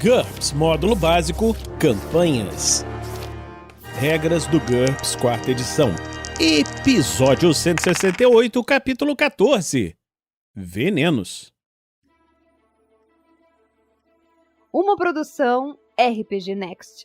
GURPS Módulo Básico Campanhas. Regras do GURPS 4ª edição. Episódio 168, capítulo 14. Venenos. Uma produção RPG Next.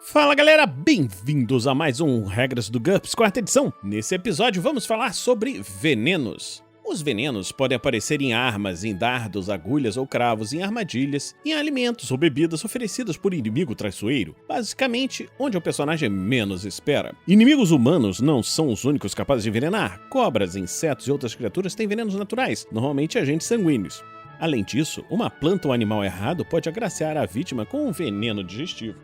Fala galera, bem-vindos a mais um Regras do GURPS 4ª edição. Nesse episódio vamos falar sobre venenos. Os venenos podem aparecer em armas, em dardos, agulhas ou cravos, em armadilhas, em alimentos ou bebidas oferecidas por inimigo traiçoeiro, basicamente onde o personagem menos espera. Inimigos humanos não são os únicos capazes de envenenar. Cobras, insetos e outras criaturas têm venenos naturais, normalmente agentes sanguíneos. Além disso, uma planta ou animal errado pode agraciar a vítima com um veneno digestivo.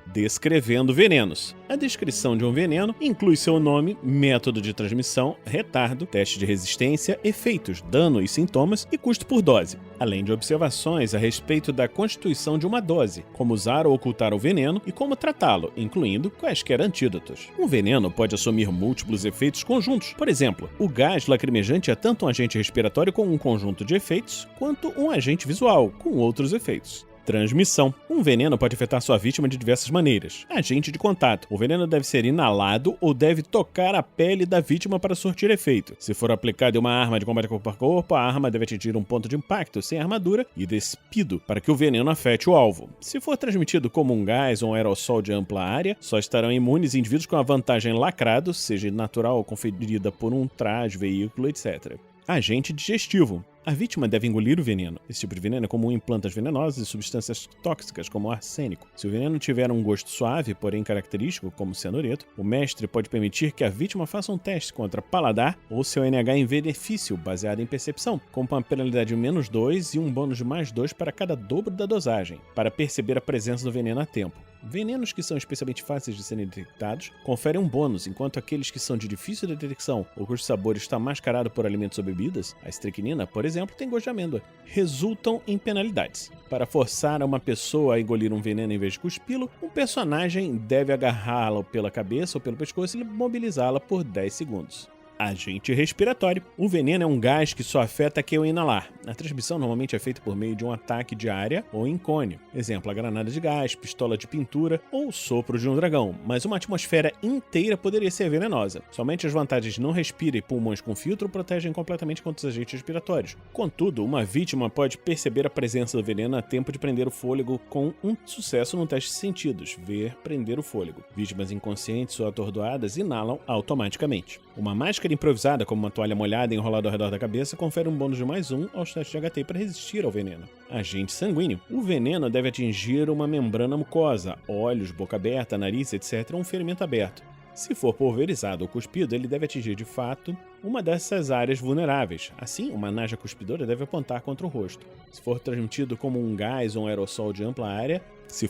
Descrevendo venenos. A descrição de um veneno inclui seu nome, método de transmissão, retardo, teste de resistência, efeitos, dano e sintomas e custo por dose, além de observações a respeito da constituição de uma dose, como usar ou ocultar o veneno e como tratá-lo, incluindo quaisquer antídotos. Um veneno pode assumir múltiplos efeitos conjuntos. Por exemplo, o gás lacrimejante é tanto um agente respiratório com um conjunto de efeitos, quanto um agente visual, com outros efeitos. Transmissão. Um veneno pode afetar sua vítima de diversas maneiras. Agente de contato. O veneno deve ser inalado ou deve tocar a pele da vítima para surtir efeito. Se for aplicado em uma arma de combate corpo a corpo, a arma deve atingir um ponto de impacto sem armadura e despido para que o veneno afete o alvo. Se for transmitido como um gás ou um aerossol de ampla área, só estarão imunes indivíduos com a vantagem lacrado, seja natural ou conferida por um traje, veículo, etc. Agente digestivo. A vítima deve engolir o veneno. Esse tipo de veneno é comum em plantas venenosas e substâncias tóxicas, como o arsênico. Se o veneno tiver um gosto suave, porém característico, como cianureto, o mestre pode permitir que a vítima faça um teste contra paladar ou seu NH em benefício, baseado em percepção, com uma penalidade de -2 e um bônus de +2 para cada dobro da dosagem, para perceber a presença do veneno a tempo. Venenos que são especialmente fáceis de serem detectados conferem um bônus, enquanto aqueles que são de difícil detecção ou cujo sabor está mascarado por alimentos ou bebidas, a estricnina, por exemplo, tem gosto de amêndoa, resultam em penalidades. Para forçar uma pessoa a engolir um veneno em vez de cuspi-lo, um personagem deve agarrá-la pela cabeça ou pelo pescoço e mobilizá-la por 10 segundos. Agente respiratório. O veneno é um gás que só afeta quem o inalar. A transmissão normalmente é feita por meio de um ataque de área ou em cone. Exemplo, a granada de gás, pistola de pintura ou o sopro de um dragão. Mas uma atmosfera inteira poderia ser venenosa. Somente as vantagens de não respirar e pulmões com filtro protegem completamente contra os agentes respiratórios. Contudo, uma vítima pode perceber a presença do veneno a tempo de prender o fôlego com um sucesso no teste de sentidos, ver prender o fôlego. Vítimas inconscientes ou atordoadas inalam automaticamente. Uma máscara improvisada, como uma toalha molhada enrolada ao redor da cabeça, confere um bônus de +1 aos testes de HT para resistir ao veneno. Agente sanguíneo. O veneno deve atingir uma membrana mucosa, olhos, boca aberta, nariz, etc., ou um ferimento aberto. Se for pulverizado ou cuspido, ele deve atingir de fato uma dessas áreas vulneráveis. Assim, uma naja cuspidora deve apontar contra o rosto. Se for transmitido como um gás ou um aerossol de ampla área, só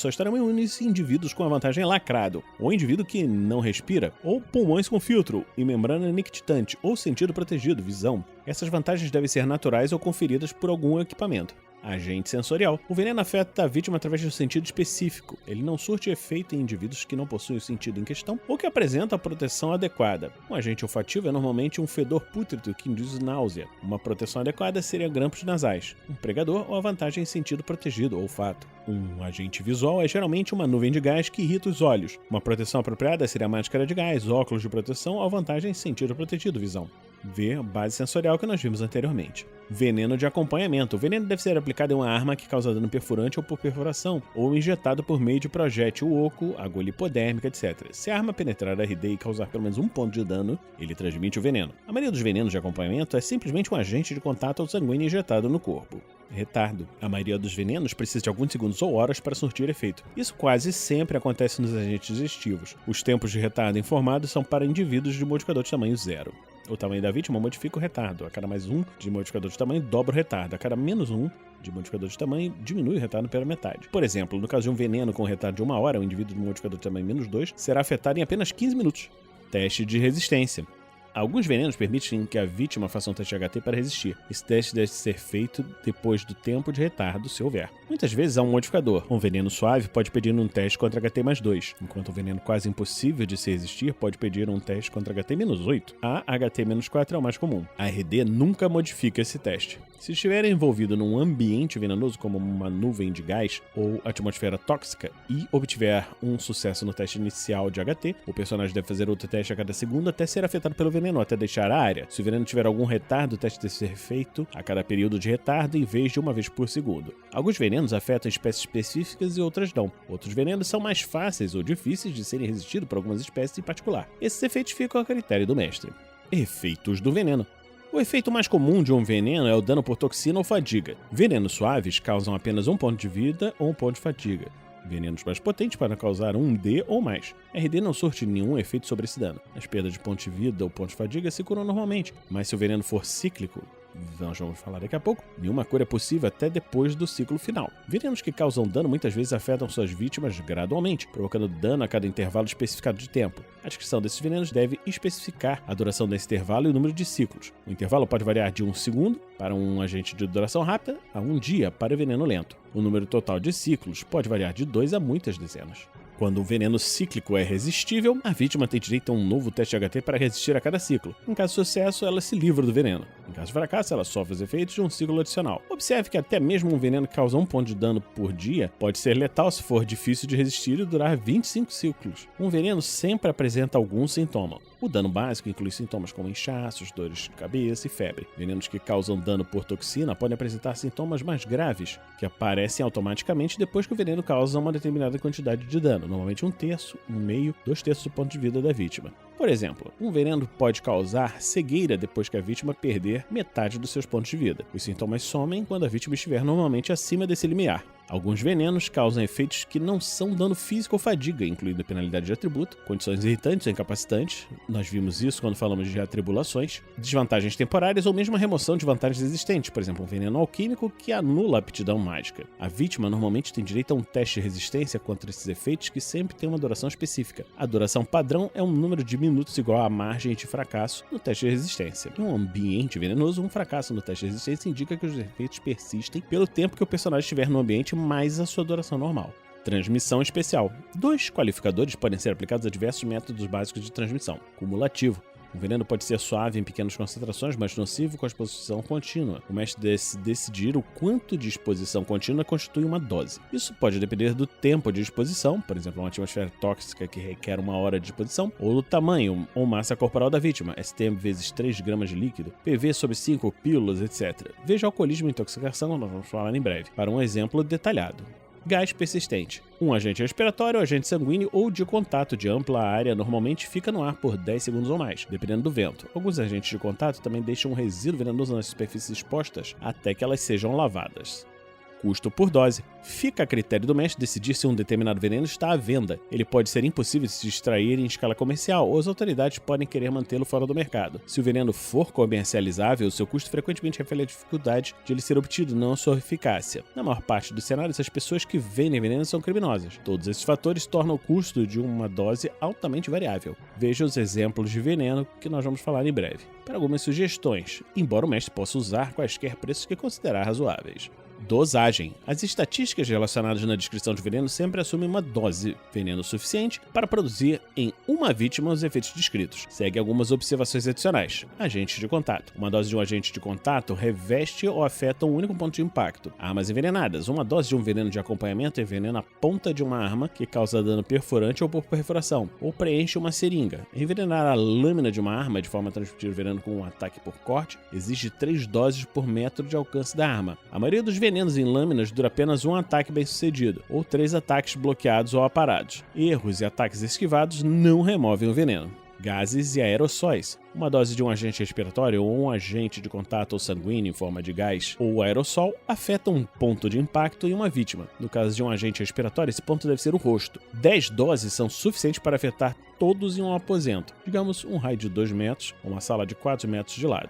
estarão imunes indivíduos com a vantagem lacrado, ou indivíduo que não respira, ou pulmões com filtro e membrana nictitante, ou sentido protegido, visão. Essas vantagens devem ser naturais ou conferidas por algum equipamento. Agente sensorial. O veneno afeta a vítima através de um sentido específico. Ele não surte efeito em indivíduos que não possuem o sentido em questão ou que apresentam a proteção adequada. Um agente olfativo é normalmente um fedor pútrido que induz náusea. Uma proteção adequada seria grampos nasais. Um pregador ou a vantagem em sentido protegido, olfato. Um agente visual é geralmente uma nuvem de gás que irrita os olhos. Uma proteção apropriada seria a máscara de gás, óculos de proteção ou a vantagem em sentido protegido, visão. V, base sensorial que nós vimos anteriormente. Veneno de acompanhamento. O veneno deve ser aplicado em uma arma que causa dano perfurante ou por perfuração, ou injetado por meio de projétil oco, agulha hipodérmica, etc. Se a arma penetrar a RD e causar pelo menos um ponto de dano, ele transmite o veneno. A maioria dos venenos de acompanhamento é simplesmente um agente de contato ou sanguíneo injetado no corpo. Retardo. A maioria dos venenos precisa de alguns segundos ou horas para surtir efeito. Isso quase sempre acontece nos agentes digestivos. Os tempos de retardo informados são para indivíduos de modificador de tamanho 0. O tamanho da vítima modifica o retardo. A cada +1 de modificador de tamanho, dobra o retardo. A cada -1 de modificador de tamanho, diminui o retardo pela metade. Por exemplo, no caso de um veneno com retardo de 1 hora, o indivíduo de modificador de tamanho -2 será afetado em apenas 15 minutos. Teste de resistência. Alguns venenos permitem que a vítima faça um teste HT para resistir. Esse teste deve ser feito depois do tempo de retardo, se houver. Muitas vezes há um modificador. Um veneno suave pode pedir um teste contra HT+2, enquanto um veneno quase impossível de se resistir pode pedir um teste contra HT-8. A HT-4 é o mais comum. A RD nunca modifica esse teste. Se estiver envolvido num ambiente venenoso, como uma nuvem de gás ou atmosfera tóxica, e obtiver um sucesso no teste inicial de HT, o personagem deve fazer outro teste a cada segundo até ser afetado pelo veneno, até deixar a área. Se o veneno tiver algum retardo, o teste deve ser feito a cada período de retardo em vez de uma vez por segundo. Alguns venenos afetam espécies específicas e outras não. Outros venenos são mais fáceis ou difíceis de serem resistidos por algumas espécies em particular. Esses efeitos ficam a critério do mestre. Efeitos do veneno. O efeito mais comum de um veneno é o dano por toxina ou fadiga. Venenos suaves causam apenas 1 ponto de vida ou 1 ponto de fadiga. Venenos mais potentes podem causar 1D ou mais. RD não surte nenhum efeito sobre esse dano. As perdas de ponto de vida ou ponto de fadiga se curam normalmente, mas se o veneno for cíclico, nós vamos falar daqui a pouco, nenhuma cura é possível até depois do ciclo final. Venenos que causam dano muitas vezes afetam suas vítimas gradualmente, provocando dano a cada intervalo especificado de tempo. A descrição desses venenos deve especificar a duração desse intervalo e o número de ciclos. O intervalo pode variar de 1 segundo para um agente de duração rápida a 1 dia para o veneno lento. O número total de ciclos pode variar de 2 a muitas dezenas. Quando um veneno cíclico é resistível, a vítima tem direito a um novo teste HT para resistir a cada ciclo. Em caso de sucesso, ela se livra do veneno. Em caso de fracasso, ela sofre os efeitos de um ciclo adicional. Observe que até mesmo um veneno que causa 1 ponto de dano por dia pode ser letal se for difícil de resistir e durar 25 ciclos. Um veneno sempre apresenta algum sintoma. O dano básico inclui sintomas como inchaços, dores de cabeça e febre. Venenos que causam dano por toxina podem apresentar sintomas mais graves, que aparecem automaticamente depois que o veneno causa uma determinada quantidade de dano, normalmente 1/3, 1/2, 2/3 do ponto de vida da vítima. Por exemplo, um veneno pode causar cegueira depois que a vítima perder metade dos seus pontos de vida. Os sintomas somem quando a vítima estiver normalmente acima desse limiar. Alguns venenos causam efeitos que não são dano físico ou fadiga, incluindo penalidade de atributo, condições irritantes ou incapacitantes, nós vimos isso quando falamos de atribulações, desvantagens temporárias ou mesmo a remoção de vantagens existentes, por exemplo, um veneno alquímico que anula a aptidão mágica. A vítima normalmente tem direito a um teste de resistência contra esses efeitos que sempre tem uma duração específica. A duração padrão é um número de minutos igual à margem de fracasso no teste de resistência. Em um ambiente venenoso, um fracasso no teste de resistência indica que os efeitos persistem pelo tempo que o personagem estiver no ambiente mais a sua duração normal. Transmissão especial. 2 qualificadores podem ser aplicados a diversos métodos básicos de transmissão. Cumulativo. Um veneno pode ser suave em pequenas concentrações, mas nocivo com a exposição contínua. O mestre deve decidir o quanto de exposição contínua constitui uma dose. Isso pode depender do tempo de exposição, por exemplo, uma atmosfera tóxica que requer 1 hora de exposição, ou do tamanho ou massa corporal da vítima, STM vezes 3 gramas de líquido, PV sobre 5 pílulas, etc. Veja alcoolismo e intoxicação, nós vamos falar em breve, para um exemplo detalhado. Gás persistente. Um agente respiratório, agente sanguíneo ou de contato de ampla área normalmente fica no ar por 10 segundos ou mais, dependendo do vento. Alguns agentes de contato também deixam um resíduo venenoso nas superfícies expostas até que elas sejam lavadas. Custo por dose. Fica a critério do mestre decidir se um determinado veneno está à venda. Ele pode ser impossível de se extrair em escala comercial ou as autoridades podem querer mantê-lo fora do mercado. Se o veneno for comercializável, seu custo frequentemente reflete a dificuldade de ele ser obtido, não a sua eficácia. Na maior parte dos cenários, as pessoas que vendem veneno são criminosas. Todos esses fatores tornam o custo de uma dose altamente variável. Veja os exemplos de veneno que nós vamos falar em breve. Para algumas sugestões, embora o mestre possa usar quaisquer preços que considerar razoáveis. Dosagem. As estatísticas relacionadas na descrição de veneno sempre assumem uma dose veneno suficiente para produzir em uma vítima os efeitos descritos. Segue algumas observações adicionais. Agentes de contato. Uma dose de um agente de contato reveste ou afeta um único ponto de impacto. Armas envenenadas. Uma dose de um veneno de acompanhamento envenena a ponta de uma arma que causa dano perfurante ou por perfuração, ou preenche uma seringa. Envenenar a lâmina de uma arma de forma a transmitir o veneno com um ataque por corte exige 3 doses por metro de alcance da arma. A maioria dos venenos em lâminas dura apenas um ataque bem sucedido, ou 3 ataques bloqueados ou aparados. Erros e ataques esquivados não removem o veneno. Gases e aerossóis. Uma dose de um agente respiratório ou um agente de contato ou sanguíneo em forma de gás ou aerossol afeta um ponto de impacto em uma vítima. No caso de um agente respiratório, esse ponto deve ser o rosto. 10 doses são suficientes para afetar todos em um aposento, digamos um raio de 2 metros ou uma sala de 4 metros de lado.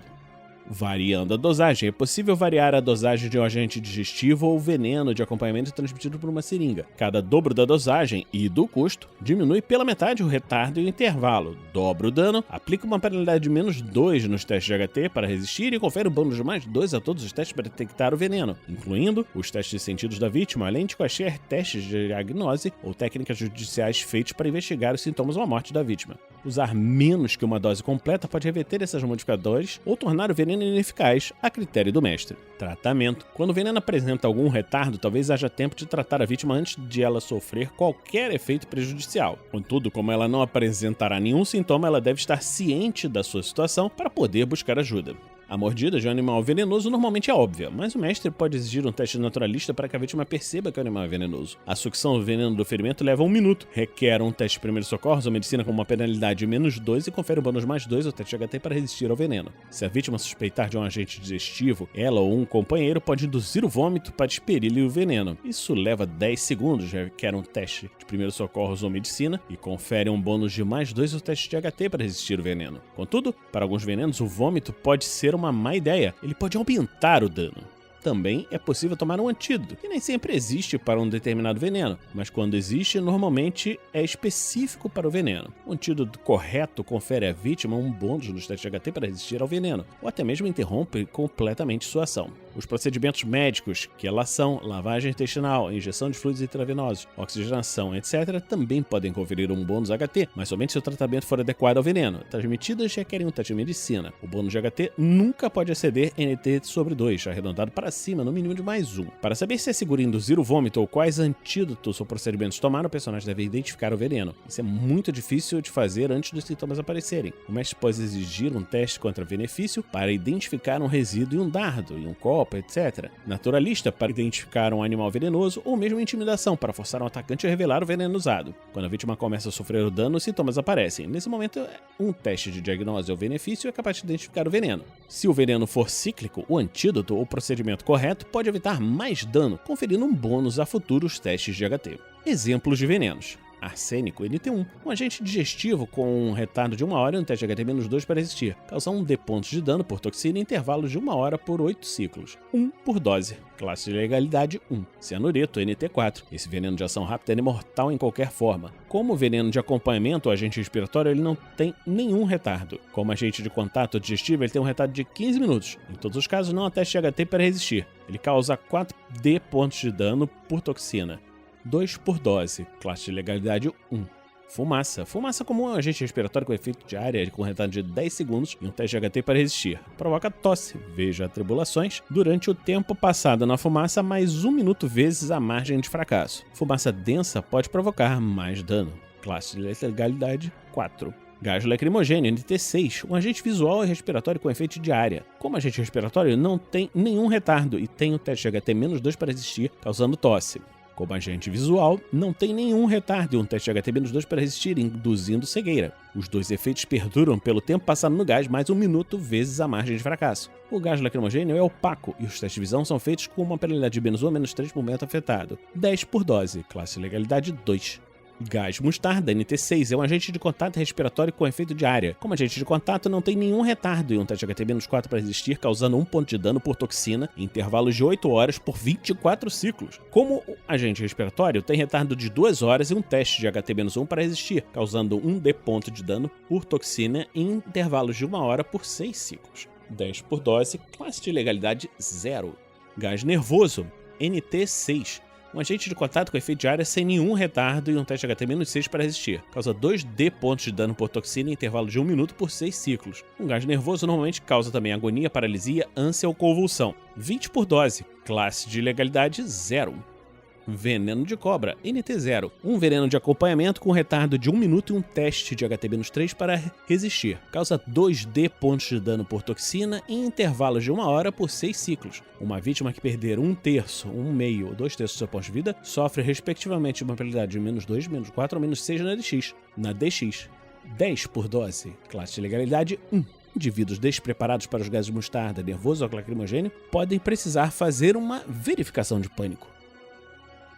Variando a dosagem, é possível variar a dosagem de um agente digestivo ou veneno de acompanhamento transmitido por uma seringa. Cada dobro da dosagem e do custo diminui pela metade o retardo e o intervalo. Dobra o dano, aplica uma penalidade de -2 nos testes de HT para resistir e confere um bônus de +2 a todos os testes para detectar o veneno, incluindo os testes de sentidos da vítima, além de quaisquer testes de diagnose ou técnicas judiciais feitos para investigar os sintomas ou a morte da vítima. Usar menos que uma dose completa pode reverter esses modificadores ou tornar o veneno ineficaz, a critério do mestre. Tratamento. Quando o veneno apresenta algum retardo, talvez haja tempo de tratar a vítima antes de ela sofrer qualquer efeito prejudicial. Contudo, como ela não apresentará nenhum sintoma, ela deve estar ciente da sua situação para poder buscar ajuda. A mordida de um animal venenoso normalmente é óbvia, mas o mestre pode exigir um teste naturalista para que a vítima perceba que o animal é venenoso. A sucção do veneno do ferimento leva 1 minuto, requer um teste de primeiros socorros ou medicina com uma penalidade de -2 e confere um bônus +2 ao teste de HT para resistir ao veneno. Se a vítima suspeitar de um agente digestivo, ela ou um companheiro pode induzir o vômito para expelir-lhe o veneno. Isso leva 10 segundos, requer um teste de primeiros socorros ou medicina e confere um bônus de +2 ao teste de HT para resistir o veneno. Contudo, para alguns venenos, o vômito pode ser uma má ideia, ele pode aumentar o dano. Também é possível tomar um antídoto, que nem sempre existe para um determinado veneno, mas quando existe, normalmente é específico para o veneno. O antídoto correto confere à vítima um bônus nos testes de HT para resistir ao veneno, ou até mesmo interrompe completamente sua ação. Os procedimentos médicos, quelação, lavagem intestinal, injeção de fluidos intravenosos, oxigenação, etc., também podem conferir um bônus HT, mas somente se o tratamento for adequado ao veneno. Transmitidas requerem um teste de medicina. O bônus de HT nunca pode exceder NT/2, arredondado para cima, no mínimo de +1. Para saber se é seguro induzir o vômito ou quais antídotos ou procedimentos tomar, o personagem deve identificar o veneno. Isso é muito difícil de fazer antes dos sintomas aparecerem. O mestre pode exigir um teste contra benefício para identificar um resíduo em um dardo, em um copo, etc. Naturalista para identificar um animal venenoso ou mesmo intimidação para forçar um atacante a revelar o veneno usado. Quando a vítima começa a sofrer o dano, os sintomas aparecem. Nesse momento, um teste de diagnose ou benefício é capaz de identificar o veneno. Se o veneno for cíclico, o antídoto ou procedimento correto pode evitar mais dano, conferindo um bônus a futuros testes de HT. Exemplos de venenos. Arsênico, NT1, um agente digestivo com um retardo de 1 hora e um teste de HT -2 para resistir. Causa 1 D pontos de dano por toxina em intervalos de 1 hora por 8 ciclos. 1 por dose. Classe de legalidade 1. Cianureto, NT4. Esse veneno de ação rápida é mortal em qualquer forma. Como veneno de acompanhamento ou agente respiratório, ele não tem nenhum retardo. Como agente de contato digestivo, ele tem um retardo de 15 minutos. Em todos os casos, não há teste de HT para resistir. Ele causa 4 D pontos de dano por toxina. 2 por dose, classe de legalidade 1. Fumaça. Fumaça como um agente respiratório com efeito de área com retardo de 10 segundos e um teste de HT para resistir. Provoca tosse, veja atribulações, durante o tempo passado na fumaça mais 1 minuto vezes a margem de fracasso. Fumaça densa pode provocar mais dano. Classe de legalidade 4. Gás lacrimogêneo, NT6, um agente visual e respiratório com efeito de área. Como agente respiratório, não tem nenhum retardo e tem o teste de HT -2 para resistir, causando tosse. Como agente visual, não tem nenhum retardo e um teste de HT -2 para resistir, induzindo cegueira. Os dois efeitos perduram pelo tempo passado no gás mais 1 minuto vezes a margem de fracasso. O gás lacrimogêneo é opaco e os testes de visão são feitos com uma penalidade de -1 a -3 por momento afetado. 10 por dose, classe de legalidade 2. Gás mostarda, NT6, é um agente de contato respiratório com efeito de área. Como agente de contato, não tem nenhum retardo e um teste HT -4 para resistir, causando 1 ponto de dano por toxina em intervalos de 8 horas por 24 ciclos. Como agente respiratório, tem retardo de 2 horas e um teste de HT -1 para resistir, causando 1 D ponto de dano por toxina em intervalos de 1 hora por 6 ciclos. 10 por dose, classe de legalidade 0. Gás nervoso, NT6. Um agente de contato com efeito de área sem nenhum retardo e um teste HT -6 para resistir. Causa 2 D pontos de dano por toxina em intervalo de 1 minuto por 6 ciclos. Um gás nervoso normalmente causa também agonia, paralisia, ânsia ou convulsão. 20 por dose. Classe de legalidade 0. Veneno de cobra, NT0. Um veneno de acompanhamento com retardo de 1 minuto e um teste de HT -3 para resistir. Causa 2 D pontos de dano por toxina em intervalos de 1 hora por 6 ciclos. Uma vítima que perder 1/3, 1/2 ou 2/3 do seu ponto de vida sofre respectivamente uma penalidade de -2, -4 ou -6 na DX. Na DX. 10 por dose. Classe de legalidade 1. Indivíduos despreparados para os gases de mostarda, nervoso ou lacrimogêneo podem precisar fazer uma verificação de pânico.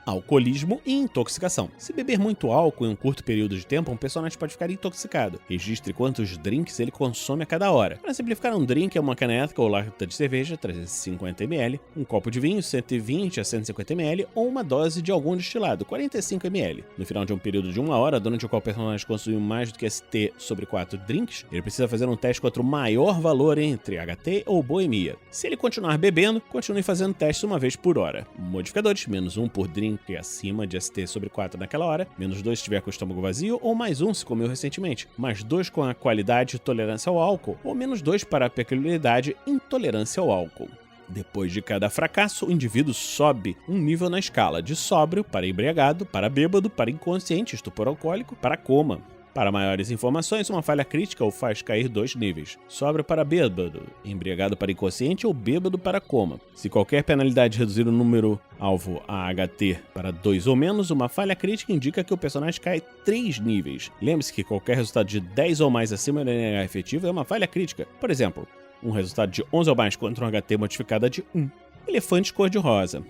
alcoolismo e intoxicação. Se beber muito álcool em um curto período de tempo, um personagem pode ficar intoxicado. Registre quantos drinks ele consome a cada hora. Para simplificar, um drink é uma caneca ou lata de cerveja, 350 ml, um copo de vinho, 120 a 150 ml, ou uma dose de algum destilado, 45 ml. No final de um período de 1 hora, durante o qual o personagem consumiu mais do que ST sobre 4 drinks, ele precisa fazer um teste contra o maior valor entre HT ou boemia. Se ele continuar bebendo, continue fazendo testes uma vez por hora. Modificadores: -1 por drink acima de ST sobre 4 naquela hora, -2 se estiver com o estômago vazio, ou +1 se comeu recentemente, +2 com a qualidade tolerância ao álcool, ou -2 para a peculiaridade intolerância ao álcool. Depois de cada fracasso, o indivíduo sobe um nível na escala de sóbrio para embriagado, para bêbado, para inconsciente, estupor alcoólico, para coma. Para maiores informações, uma falha crítica o faz cair 2 níveis: sóbrio para bêbado, embriagado para inconsciente ou bêbado para coma. Se qualquer penalidade reduzir o número alvo a HT para 2 ou menos, uma falha crítica indica que o personagem cai 3 níveis. Lembre-se que qualquer resultado de 10 ou mais acima do NH efetivo é uma falha crítica. Por exemplo, um resultado de 11 ou mais contra um HT modificada de 1. Elefante cor-de-rosa.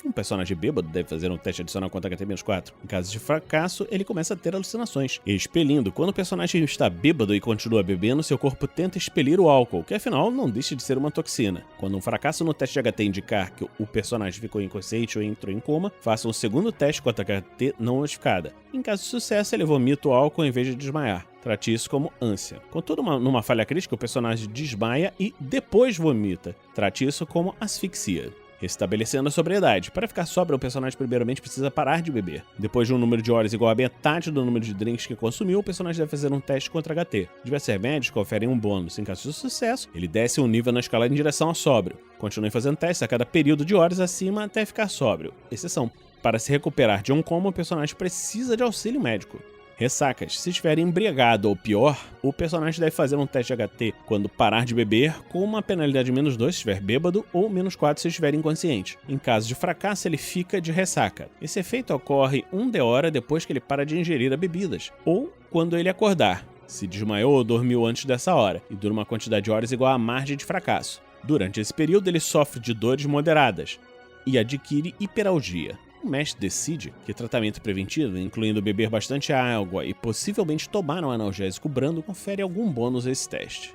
Um personagem bêbado deve fazer um teste adicional contra HT-4. Em caso de fracasso, ele começa a ter alucinações, expelindo. Quando o personagem está bêbado e continua bebendo, seu corpo tenta expelir o álcool, que afinal não deixa de ser uma toxina. Quando um fracasso no teste de HT indicar que o personagem ficou inconsciente ou entrou em coma, faça um segundo teste contra HT não notificada. Em caso de sucesso, ele vomita o álcool em vez de desmaiar. Trate isso como ânsia. Contudo, numa falha crítica, o personagem desmaia e depois vomita. Trate isso como asfixia. Restabelecendo a sobriedade. Para ficar sóbrio, o personagem primeiramente precisa parar de beber. Depois de um número de horas igual a metade do número de drinks que consumiu, o personagem deve fazer um teste contra HT. Diversos remédios conferem um bônus. Em caso de sucesso, ele desce um nível na escala em direção ao sóbrio. Continue fazendo testes a cada período de horas acima até ficar sóbrio. Exceção: para se recuperar de um coma, o personagem precisa de auxílio médico. Ressacas. Se estiver embriagado ou pior, o personagem deve fazer um teste de HT quando parar de beber, com uma penalidade de -2 se estiver bêbado ou -4 se estiver inconsciente. Em caso de fracasso, ele fica de ressaca. Esse efeito ocorre 1 hora depois que ele para de ingerir as bebidas, ou quando ele acordar, se desmaiou ou dormiu antes dessa hora, e dura uma quantidade de horas igual à margem de fracasso. Durante esse período, ele sofre de dores moderadas e adquire hiperalgia. O mestre decide que tratamento preventivo, incluindo beber bastante água e possivelmente tomar um analgésico brando, confere algum bônus a esse teste.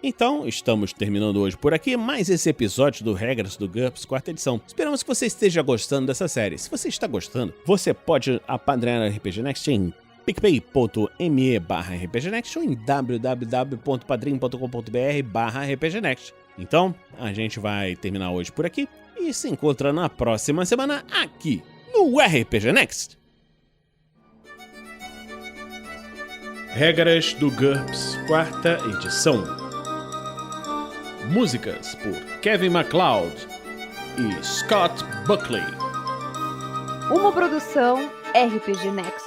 Então, estamos terminando hoje por aqui mais esse episódio do Regras do GURPS, 4ª edição. Esperamos que você esteja gostando dessa série. Se você está gostando, você pode apadrinhar a RPG Next em picpay.me/rpgnext ou em www.padrim.com.br/rpgnext. Então, a gente vai terminar hoje por aqui e se encontra na próxima semana aqui no RPG Next. Regras do GURPS, 4ª edição. Músicas por Kevin MacLeod e Scott Buckley. Uma produção RPG Next.